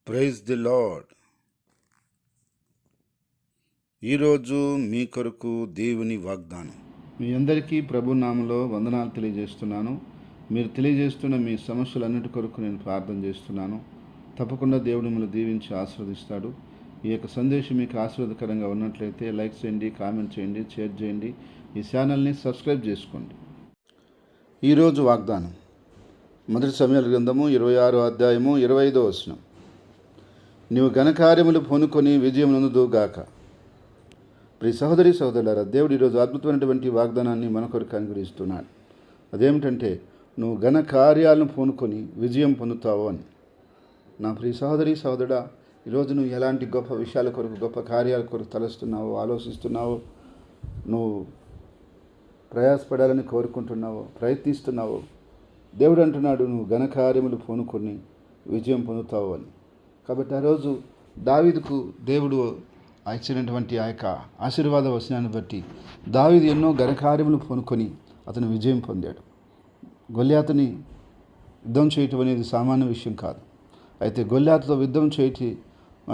Praise the lord. ఈరోజు మీ కొరకు దేవుని వాగ్దానం. మీ అందరికీ ప్రభు నామములో వందనాలు తెలియజేస్తున్నాను. మీరు తెలియజేస్తున్న మీ సమస్యలన్నిటి కొరకు నేను ప్రార్థన చేస్తున్నాను. తప్పకుండా దేవుడు మిమ్మల్ని దీవించి ఆశీర్వదిస్తాడు. ఈ యొక్క సందేశం మీకు ఆశీర్వాదకరంగా ఉన్నట్లయితే లైక్ చేయండి, కామెంట్ చేయండి, షేర్ చేయండి. ఈ ఛానల్ని సబ్స్క్రైబ్ చేసుకోండి. ఈరోజు వాగ్దానం మొదటి సమూయేలు గ్రంథము 26వ అధ్యాయము 25వ వచనం. నీవు ఘనకార్యములు పూనుకొని విజయం నొందుదుగాక. ప్రియ సహోదరి సహోదరులారా, దేవుడు ఈరోజు అద్భుతమైనటువంటి వాగ్దానాన్ని మన కొరకు అనుగ్రహిస్తున్నాడు. అదేమిటంటే, నువ్వు ఘన కార్యాలను పూనుకొని విజయం పొందుతావు అని. నా ప్రియ సహోదరి సహోదరుడా, ఈరోజు నువ్వు ఎలాంటి గొప్ప విషయాల కొరకు, గొప్ప కార్యాల కొరకు తలస్తున్నావో, ఆలోచిస్తున్నావో, నువ్వు ప్రయాసపడాలని కోరుకుంటున్నావో, ప్రయత్నిస్తున్నావో, దేవుడు అంటున్నాడు నువ్వు ఘనకార్యములు పూనుకొని విజయం పొందుతావు అని. కాబట్టి ఆ రోజు దావీదుకు దేవుడు ఇచ్చినటువంటి ఆ యొక్క ఆశీర్వాద వచనాన్ని బట్టి దావీదు ఎన్నో ఘనకార్యములు పూనుకొని అతను విజయం పొందాడు. గొల్యాతుని యుద్ధం చేయటం అనేది సామాన్య విషయం కాదు. అయితే గొల్యాతుతో యుద్ధం చేసి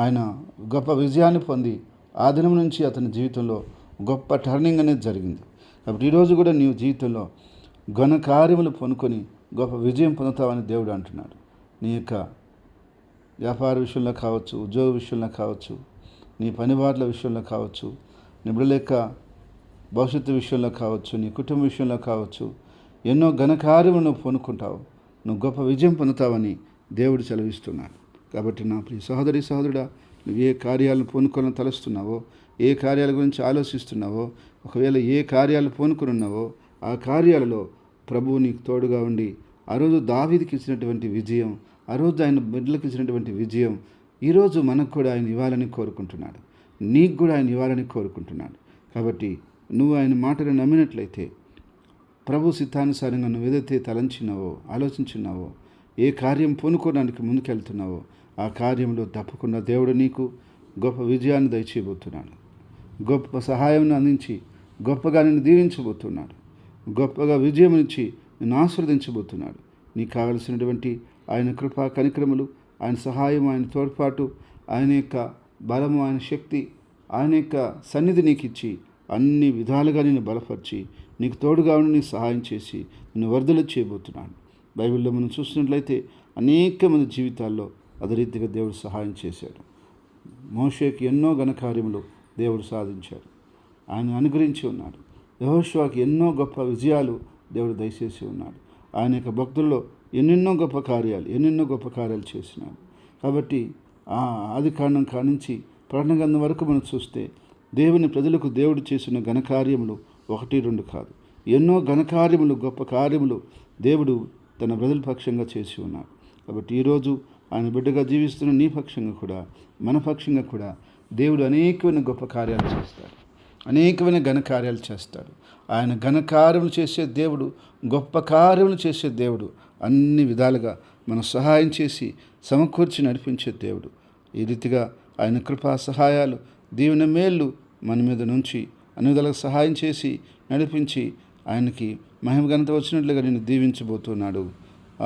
ఆయన గొప్ప విజయాన్ని పొంది ఆ దినం నుంచి అతని జీవితంలో గొప్ప టర్నింగ్ అనేది జరిగింది. కాబట్టి ఈరోజు కూడా నీవు జీవితంలో ఘనకార్యములు పూనుకొని గొప్ప విజయం పొందుతావని దేవుడు అంటున్నాడు. నీ యొక్క వ్యాపార విషయంలో కావచ్చు, ఉద్యోగ విషయంలో కావచ్చు, నీ పనిబాట్ల విషయంలో కావచ్చు, నీ బిడ్డల యొక్క భవిష్యత్తు విషయంలో కావచ్చు, నీ కుటుంబ విషయంలో కావచ్చు, ఎన్నో ఘనకార్యములను పూనుకుంటావు, నువ్వు గొప్ప విజయం పొందుతావని దేవుడు సెలవిస్తున్నాడు. కాబట్టి నా ప్రియ సహోదరి సహోదరుడా, నువ్వు ఏ కార్యాలను పూనుకొని తలుస్తున్నావో, ఏ కార్యాల గురించి ఆలోచిస్తున్నావో, ఒకవేళ ఏ కార్యాలు పూనుకొని ఉన్నావో ఆ కార్యాలలో ప్రభువు నీకు తోడుగా ఉండి ఆ రోజు దావీదుకి ఇచ్చినటువంటి విజయం, ఆ రోజు ఆయన బిడ్డలకు ఇచ్చినటువంటి విజయం ఈరోజు మనకు కూడా ఆయన ఇవ్వాలని కోరుకుంటున్నాడు. నీకు కూడా ఆయన ఇవ్వాలని కోరుకుంటున్నాడు. కాబట్టి నువ్వు ఆయన మాటను నమ్మినట్లయితే, ప్రభు సిద్ధానుసారంగా నువ్వు ఏదైతే తలంచినావో, ఆలోచించున్నావో, ఏ కార్యం పూనుకోవడానికి ముందుకెళ్తున్నావో ఆ కార్యంలో తప్పకుండా దేవుడు నీకు గొప్ప విజయాన్ని దయచేయబోతున్నాడు. గొప్ప సహాయం అందించి గొప్పగా నిన్ను దీవించబోతున్నాడు. గొప్పగా విజయం ఇచ్చి నిన్ను ఆశీర్వదించబోతున్నాడు. నీకు కావలసినటువంటి ఆయన కృపా కనికరములు, ఆయన సహాయం, ఆయన తోడ్పాటు, ఆయన యొక్క బలము, ఆయన శక్తి, ఆయన యొక్క సన్నిధి నీకు ఇచ్చి అన్ని విధాలుగా నిన్ను బలపరిచి నీకు తోడుగా ఉండి నీకు సహాయం చేసి నిన్ను వర్ధలు చేయబోతున్నాడు. బైబిల్లో మనం చూసినట్లయితే అనేక మంది జీవితాల్లో అదే రీతిగా దేవుడు సహాయం చేశాడు. మోషేకి ఎన్నో ఘనకార్యములు దేవుడు సాధించాడు, ఆయన అనుగ్రహించి ఉన్నాడు. యెహోషువకి ఎన్నో గొప్ప విజయాలు దేవుడు దయచేసి ఉన్నాడు. ఆయన యొక్క భక్తుల్లో ఎన్నెన్నో గొప్ప కార్యాలు చేసినాడు. కాబట్టి ఆది కాండం కానించి ప్రకటన గ్రంథం వరకు మనం చూస్తే దేవుని ప్రజలకు దేవుడు చేసిన ఘనకార్యములు 1-2 కాదు, ఎన్నో ఘనకార్యములు, గొప్ప కార్యములు దేవుడు తన ప్రజల పక్షంగా చేసి ఉన్నాడు. కాబట్టి ఈరోజు ఆయన బిడ్డగా జీవిస్తున్న నీ పక్షంగా కూడా, మన పక్షంగా కూడా దేవుడు అనేకమైన గొప్ప కార్యాలు చేస్తాడు, అనేకమైన ఘనకార్యాలు చేస్తాడు. ఆయన ఘనకార్యములు చేసే దేవుడు, గొప్ప కార్యములు చేసే దేవుడు, అన్ని విధాలుగా మనం సహాయం చేసి సమకూర్చి నడిపించే దేవుడు. ఈ రీతిగా ఆయన కృపా సహాయాలు, దీవెన మేళ్ళు మన మీద నుంచి అన్ని విధాలుగా సహాయం చేసి నడిపించి ఆయనకి మహిమ ఘనత వచ్చినట్లుగా నేను దీవించబోతున్నాడు.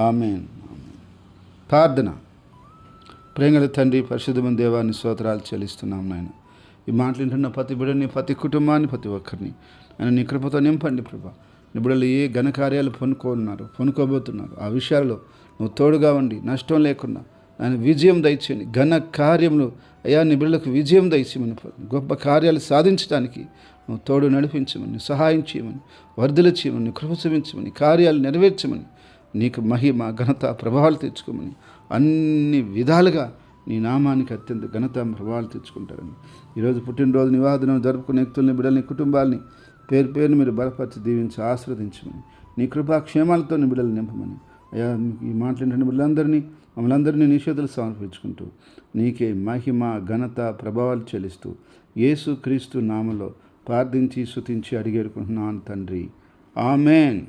ఆమేన్. ప్రార్థన. ప్రేమగల తండ్రి, పరిశుద్ధమైన దేవాన్ని స్తోత్రాలు చెల్లిస్తున్నాం నాయన. ఈ మాటలు వింటున్న ప్రతి బిడ్డని, ప్రతి కుటుంబాన్ని, ప్రతి ఒక్కరిని ఆయన నీ కృపతో నింపండి ప్రభా. నీ బిడ్డలు ఏ ఘనకార్యాలు పొనుకోబోతున్నారు ఆ విషయాల్లో నువ్వు తోడుగా ఉండి నష్టం లేకుండా ఆయన విజయం దయచేయండి. ఘన కార్యములు అయ్యా నీ బిడ్డలకు విజయం దయచేయమని, గొప్ప కార్యాలు సాధించడానికి నువ్వు తోడు నడిపించమని, సహాయం చేయమని, వర్ధలు చేయమని, కృప చూపించమని, కార్యాలు నెరవేర్చమని, నీకు మహిమ ఘనత ప్రభావాలు తెచ్చుకోమని, అన్ని విధాలుగా నీ నామానికి అత్యంత ఘనత ప్రభావాలు తెచ్చుకుంటారని. ఈరోజు పుట్టినరోజు నివాదనం జరుపుకునే వ్యక్తుల్ని, బిడ్డల్ని, కుటుంబాలని పేరు పేరుని మీరు బలపరిచి దీవించి ఆశీర్వదించమని, నీ కృపాక్షేమాలతో నీ బిడ్డలు నింపమని, అయ్యా ఈ మాట్లాడిన బిడ్డలందరినీ, మమ్మల్ని అందరినీ నీ చేతులు సమర్పించుకుంటూ నీకే మహిమ ఘనత ప్రభావాలు చెల్లిస్తూ యేసు క్రీస్తు నామములో ప్రార్థించి స్తుతించి అడిగేడుకుంటున్నాను తండ్రి. ఆమేన్.